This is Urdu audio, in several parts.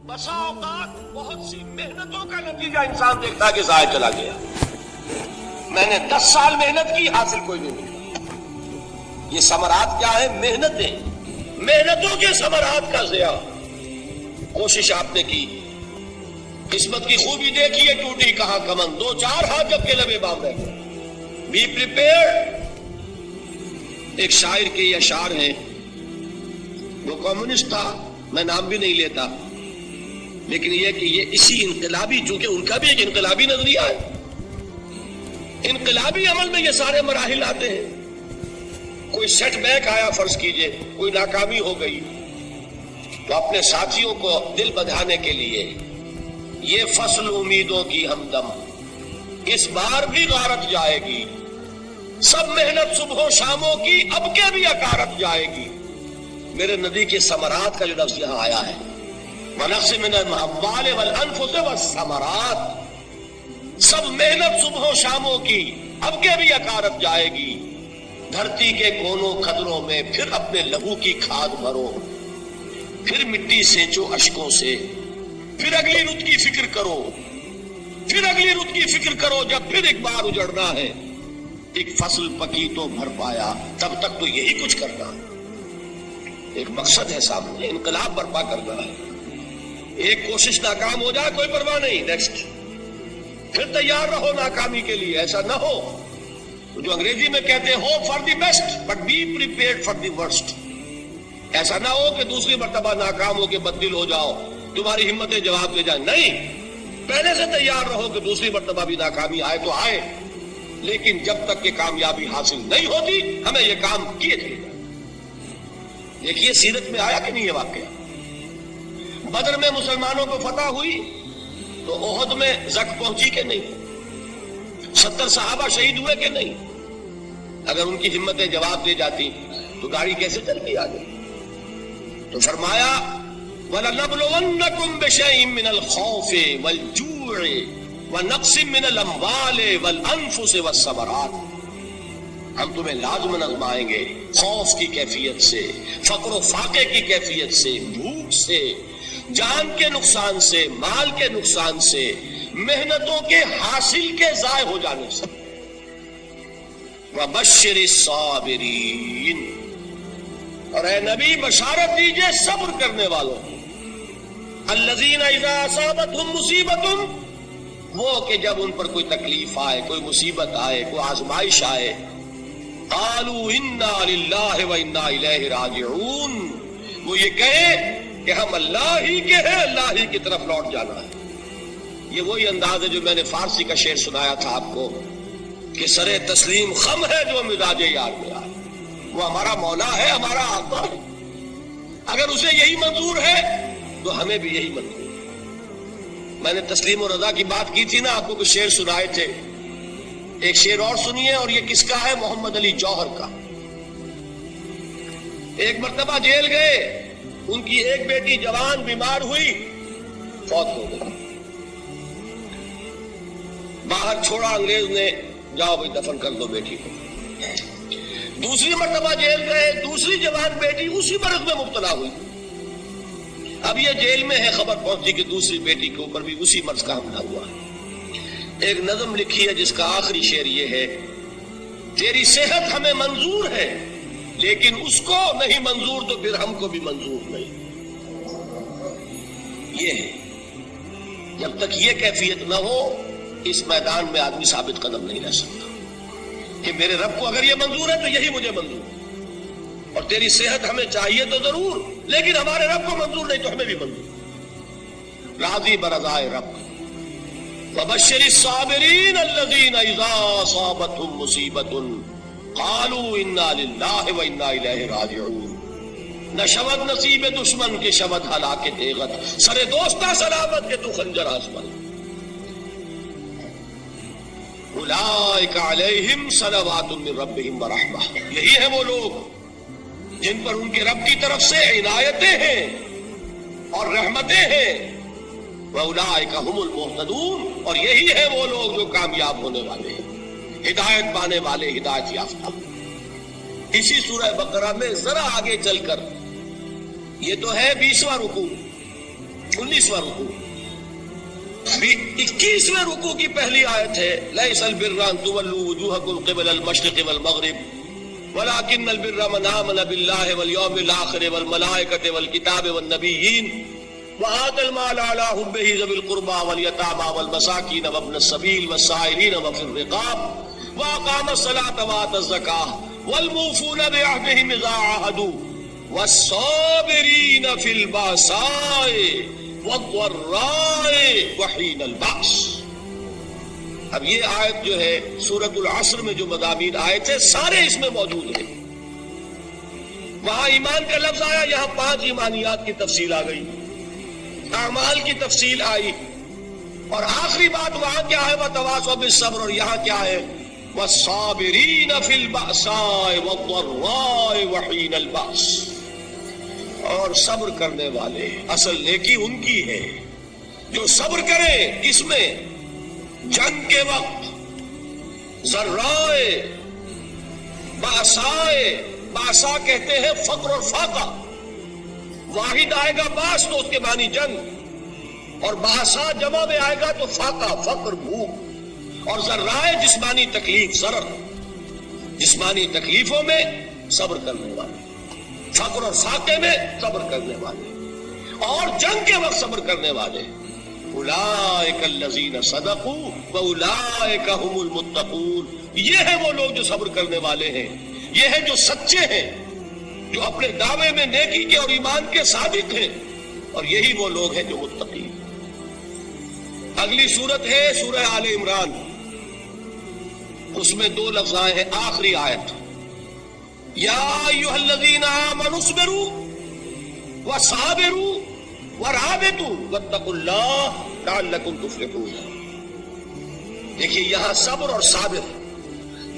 بسا اوقات بہت سی محنتوں کا نتیجہ انسان دیکھتا ہے کہ ضائع چلا گیا. میں نے 10 سال محنت کی، حاصل کوئی نہیں ملا. یہ ثمرات کیا ہے؟ محنتوں کے ثمرات کا ضیاع. کوشش آپ نے کی، قسمت کی خوبی دیکھیے، ٹوٹی کہاں کمن، 2-4 ہاتھ جب کے لبے باندھ رہے. Be prepared. ایک شاعر کے یہ اشعار ہیں، وہ کمیونسٹ تھا، میں نام بھی نہیں لیتا، لیکن یہ کہ یہ اسی انقلابی، چونکہ ان کا بھی ایک انقلابی نظریہ ہے، انقلابی عمل میں یہ سارے مراحل آتے ہیں. کوئی سیٹ بیک آیا، فرض کیجئے کوئی ناکامی ہو گئی، تو اپنے ساتھیوں کو دل بندھانے کے لیے یہ فصل امیدوں کی ہمدم اس بار بھی غارت جائے گی، سب محنت صبح و شاموں کی اب کے بھی اکارت جائے گی. میرے نبی کے ثمرات کا جو لفظ یہاں آیا ہے، وَنَقْصٍ مِّنَ الْأَمْوَالِ وَالْأَنفُسِ وَالثَّمَرَاتِ، سب محنت صبح و شاموں کی اب کے بھی اکارت جائے گی. دھرتی کے کونوں خدروں میں پھر اپنے لہو کی کھاد بھرو، پھر مٹی سینچو اشکوں سے، پھر اگلی رت کی فکر کرو، پھر اگلی رت کی فکر کرو. جب پھر ایک بار اجڑنا ہے، ایک فصل پکی تو بھر پایا، تب تک تو یہی کچھ کرنا ہے. ایک مقصد ہے سامنے، انقلاب برپا کرنا ہے. ایک کوشش ناکام ہو جائے کوئی پرواہ نہیں، نیکسٹ. پھر تیار رہو ناکامی کے لیے. ایسا نہ ہو جو انگریزی میں کہتے ہیں hope for the best but be prepared for the worst. ایسا نہ ہو کہ دوسری مرتبہ ناکام ہو کے بددل ہو جاؤ، تمہاری ہمتیں جواب دے جائیں. نہیں، پہلے سے تیار رہو کہ دوسری مرتبہ بھی ناکامی آئے تو آئے، لیکن جب تک کہ کامیابی حاصل نہیں ہوتی ہمیں یہ کام کیے چلے جائیں. دیکھیے سیرت میں آیا کہ نہیں یہ واقعہ. بدر میں مسلمانوں کو فتح ہوئی تو احد میں زک پہنچی کہ نہیں؟ 70 صحابہ شہید ہوئے کہ نہیں؟ اگر ان کی ہمتیں جواب دے جاتی تو گاڑی کیسے چلتی آگے؟ تو فرمایا وَلَنَبْلُوَنَّكُمْ بِشَيْءٍ مِّنَ الْخَوْفِ وَالْجُوعِ وَنَقْصٍ مِّنَ الْأَمْوَالِ وَالْأَنفُسِ وَالثَّمَرَاتِ. ہم تمہیں لازماً آزمائیں گے، خوف کی کیفیت سے، فقر و فاقے کی کیفیت سے، بھوک سے، جان کے نقصان سے، مال کے نقصان سے، محنتوں کے حاصل کے ضائع ہو جانے سے. وَبَشِّرِ الصَّابِرِينَ، اور اے نبی بشارت دیجئے صبر کرنے والوں کو. الَّذِينَ إِذَا أَصَابَتْهُمْ مُصِيبَةٌ، وہ کہ جب ان پر کوئی تکلیف آئے، کوئی مصیبت آئے، کوئی آزمائش آئے، قالوا انا للہ وانا الیہ راجعون، وہ یہ کہیں کہ ہم اللہ ہی کے ہیں، اللہ ہی کی طرف لوٹ جانا ہے. یہ وہی انداز ہے جو میں نے فارسی کا شعر سنایا تھا آپ کو کہ سر تسلیم خم ہے جو مزاج یار میں آئے. وہ ہمارا مولا ہے، ہمارا آقا ہے. اگر اسے یہی منظور ہے تو ہمیں بھی یہی منظور ہے. میں نے تسلیم و رضا کی بات کی تھی نا، آپ کو کچھ شعر سنائے تھے. ایک شعر اور سنیے، اور یہ کس کا ہے؟ محمد علی جوہر کا. ایک مرتبہ جیل گئے، ان کی ایک بیٹی جوان بیمار ہوئی، فوت ہو گئی. باہر چھوڑا انگریز نے، جاؤ بھائی دفن کر دو بیٹی کو. دوسری مرتبہ جیل گئے، دوسری جوان بیٹی اسی مرض میں مبتلا ہوئی. اب یہ جیل میں ہے، خبر پہنچی کہ دوسری بیٹی کے اوپر بھی اسی مرض کا حملہ ہوا ہے. ایک نظم لکھی ہے جس کا آخری شعر یہ ہے، تیری صحت ہمیں منظور ہے لیکن اس کو نہیں منظور تو پھر ہم کو بھی منظور نہیں. یہ ہے، جب تک یہ کیفیت نہ ہو اس میدان میں آدمی ثابت قدم نہیں رہ سکتا کہ میرے رب کو اگر یہ منظور ہے تو یہی مجھے منظور ہے، اور تیری صحت ہمیں چاہیے تو ضرور، لیکن ہمارے رب کو منظور نہیں تو ہمیں بھی منظور. راضی برضائے رب. وَبَشِّرِ الصَّابِرِينَ الَّذِينَ إِذَا أَصَابَتْهُمْ مُصِيبَةٌ قَالُوا إِنَّا لِلَّهِ وَإِنَّا إِلَيْهِ رَاجِعُونَ. نہ شود نصیب دشمن کے شود ہلاک تیغت، سر دوستہ سلامت کے تو خنجر آزمائے. اولئک علیہم صلوات من ربہم ورحمہ، یہی ہے وہ لوگ جن پر ان کے رب کی طرف سے عنایتیں ہیں اور رحمتیں ہیں. وَأُولَٰئِكَ هُمُ الْمُهْتَدُونَ، اور یہی ہے وہ لوگ جو کامیاب ہونے والے ہیں، ہدایت پانے والے، ہدایت یافتہ. اسی سورہ بقرہ میں ذرا آگے چل کر، یہ تو ہے 20واں رکوع، 19واں رکوع. ابھی 21ویں رکوع کی پہلی آیت ہے لیس البر ان تولوا وجوهکم قبل المشرق والمغرب ولكن البر من آمن بالله واليوم الآخر والملائكة والكتاب والنبيين وآتى المال على حبه ذوي القربى واليتامى والمساكين وابن السبيل والسائلين وفي الرقاب وأقام الصلاة وآتى الزكاة والموفون بعهدهم إذا عاهدوا والصابرين في البأساء والضراء وحين البأس. اب یہ آیت جو ہے سورۃ العصر میں جو مضامین آئے تھے سارے اس میں موجود ہیں. وہاں ایمان کا لفظ آیا, یہاں 5 ایمانیات کی تفصیل آ گئی, اعمال کی تفصیل آئی, اور آخری بات وہاں کیا ہے وتواصوا بالصبر, اور یہاں کیا ہے والصابرین فی البأساء والضراء وحین البأس. اور صبر کرنے والے, اصل نیکی ان کی ہے جو صبر کریں. کس میں؟ جنگ کے وقت. ذرائے باسائے, باسا کہتے ہیں فقر اور فاقہ. واحد آئے گا باس تو اس کے معنی جنگ, اور باسا جمع میں آئے گا تو فاقہ فقر بھوک. اور ذرائے جسمانی تکلیف, ضرر جسمانی تکلیفوں میں صبر کرنے والے, فقر اور فاقے میں صبر کرنے والے, اور جنگ کے وقت صبر کرنے والے. اولئک الذین صدقوا واولئک هم المتقون. یہ ہے وہ لوگ جو صبر کرنے والے ہیں, یہ ہے جو سچے ہیں, جو اپنے دعوے میں نیکی کے اور ایمان کے صادق ہیں, اور یہی وہ لوگ ہیں جو متقی ہیں. اگلی سورت ہے سورہ آل عمران, اس میں 2 لفظ آئے ہیں آخری آیت یا ایھا الذین آمنوا اصبروا وصابروا ورابطوا واتقوا اللہ لعلکم تفلحون. دیکھیے یہاں صبر اور صابر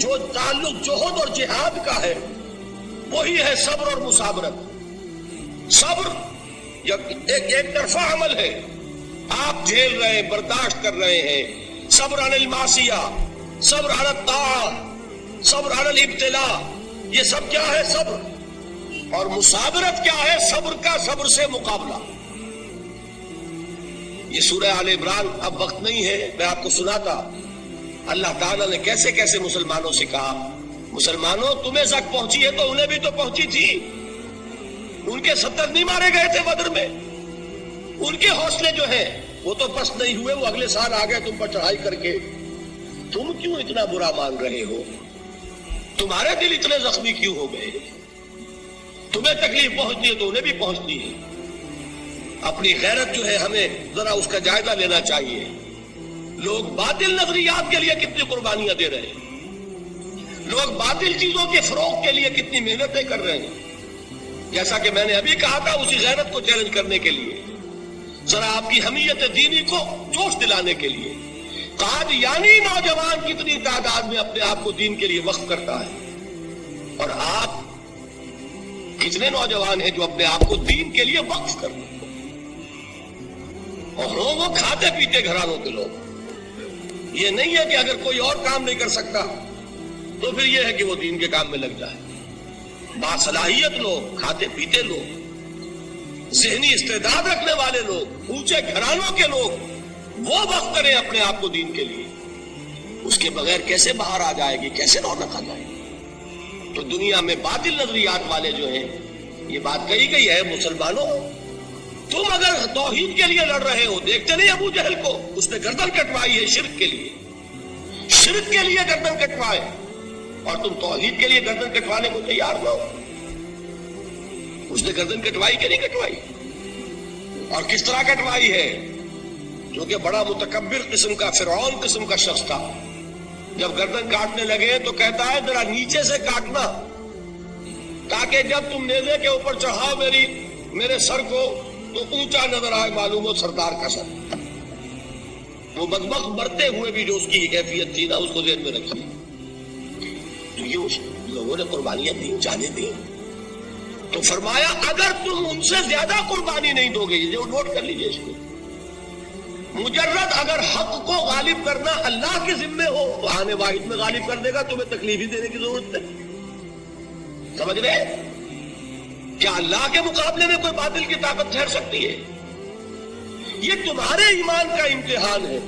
جو تعلق جہد اور جہاد کا ہے وہی ہے صبر اور مصابرت. صبر ایک طرفہ عمل ہے, آپ جھیل رہے ہیں, برداشت کر رہے ہیں. صبر علی المعصیہ, صبر علی الطاعہ, صبر علی الابتلاء, یہ سب کیا ہے صبر. اور مصابرت کیا ہے صبر کا صبر سے مقابلہ. یہ سورہ آل عمران, اب وقت نہیں ہے, میں آپ کو سناتا اللہ تعالیٰ نے کیسے کیسے مسلمانوں سے کہا مسلمانوں تمہیں زک پہنچی ہے تو انہیں بھی تو پہنچی تھی. ان کے 70 نہیں مارے گئے تھے بدر میں, ان کے حوصلے جو ہیں وہ تو پست نہیں ہوئے, وہ اگلے سال آ گئے تم پر چڑھائی کر کے. تم کیوں اتنا برا مان رہے ہو؟ تمہارے دل اتنے زخمی کیوں ہو گئے؟ تمہیں تکلیف پہنچتی ہے تو انہیں بھی پہنچتی ہے. اپنی غیرت جو ہے ہمیں ذرا اس کا جائزہ لینا چاہیے. لوگ باطل نظریات کے لیے کتنی قربانیاں دے رہے ہیں, لوگ باطل چیزوں کے فروغ کے لیے کتنی محنتیں کر رہے ہیں. جیسا کہ میں نے ابھی کہا تھا اسی غیرت کو چیلنج کرنے کے لیے, ذرا آپ کی حمیت دینی کو جوش دلانے کے لیے. قادیانی نوجوان کتنی تعداد میں اپنے آپ کو دین کے لیے وقف کرتا ہے, اور آپ کتنے نوجوان ہیں جو اپنے آپ کو دین کے لیے وقف کرتے ہیں. اور وہ کھاتے پیتے گھرانوں کے لوگ. یہ نہیں ہے کہ اگر کوئی اور کام نہیں کر سکتا تو پھر یہ ہے کہ وہ دین کے کام میں لگ جائے. باصلاحیت لوگ, کھاتے پیتے لوگ, ذہنی استعداد رکھنے والے لوگ, اونچے گھرانوں کے لوگ, وہ وقت کریں اپنے آپ کو دین کے لیے. اس کے بغیر کیسے باہر آ جائے گی, کیسے رونق آ جائے گی؟ تو دنیا میں باطل نظریات والے جو ہیں, یہ بات کہی گئی ہے مسلمانوں تم اگر توحید کے لیے لڑ رہے ہو, دیکھتے نہیں ابو جہل کو, اس نے گردن کٹوائی ہے شرک کے لیے, شرک کے لیے گردن کٹوائے, اور تم توحید کے لیے گردن کٹوانے کو تیار نہ ہو. اس نے گردن کٹوائی کہ نہیں کٹوائی, اور کس طرح کٹوائی ہے؟ جو کہ بڑا متکبر قسم کا, فرعون قسم کا شخص تھا. جب گردن کاٹنے لگے تو کہتا ہے ذرا نیچے سے کاٹنا, تاکہ جب تم نیزے کے اوپر چڑھاؤ میرے سر کو تو اونچا نظر آئے, معلوم ہو سردار کا سر. وہ بدبخت مرتے ہوئے بھی جو اس کی کیفیت تھی نا, اس کو ذہن میں رکھی. تو یہ اس لوگوں نے قربانیاں دی, جانے دی. تو فرمایا اگر تم ان سے زیادہ قربانی نہیں دو گے, یہ نوٹ کر لیجئے اس کو, مجرد اگر حق کو غالب کرنا اللہ کے ذمے ہو تو آنے واحد میں غالب کر دے گا, تمہیں تکلیف ہی دینے کی ضرورت ہے. سمجھ رہے؟ کیا اللہ کے مقابلے میں کوئی باطل کی طاقت ٹھہر سکتی ہے؟ یہ تمہارے ایمان کا امتحان ہے،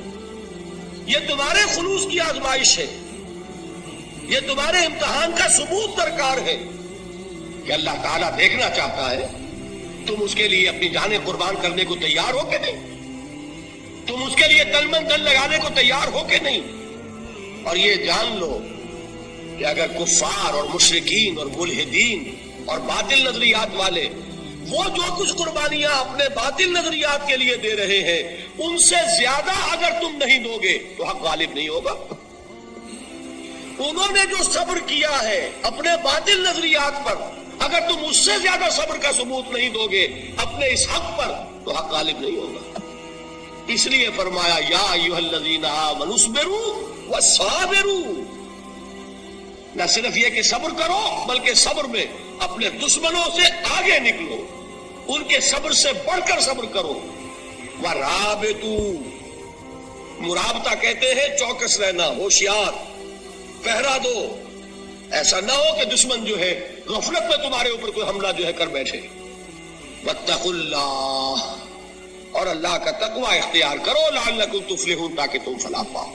یہ تمہارے خلوص کی آزمائش ہے، یہ تمہارے امتحان کا ثبوت درکار ہے کہ اللہ تعالیٰ دیکھنا چاہتا ہے تم اس کے لیے اپنی جانیں قربان کرنے کو تیار ہو کہ نہیں، تم اس کے لیے تن من دل لگانے کو تیار ہو کہ نہیں۔ اور یہ جان لو کہ اگر کفار اور مشرکین اور ملحدین اور باطل نظریات والے وہ جو کچھ قربانیاں اپنے باطل نظریات کے لیے دے رہے ہیں ان سے زیادہ اگر تم نہیں دو گے تو حق غالب نہیں ہوگا۔ انہوں نے جو صبر کیا ہے اپنے باطل نظریات پر، اگر تم اس سے زیادہ صبر کا ثبوت نہیں دو گے اپنے اس حق پر تو حق غالب نہیں ہوگا۔ اس لیے فرمایا یا ایھا الذین آمنوا اصبروا وصابروا، نہ صرف یہ کہ صبر کرو بلکہ صبر میں اپنے دشمنوں سے آگے نکلو، ان کے صبر سے بڑھ کر صبر کرو۔ وَرَابِطُوا، مرابطہ کہتے ہیں چوکس رہنا، ہوشیار، پہرا دو، ایسا نہ ہو کہ دشمن جو ہے غفلت میں تمہارے اوپر کوئی حملہ جو ہے کر بیٹھے۔ وَاتَّقُوا اللَّهَ، اور اللہ کا تقوی اختیار کرو، لعلکم تفلحون، تاکہ تم فلاح پاؤ۔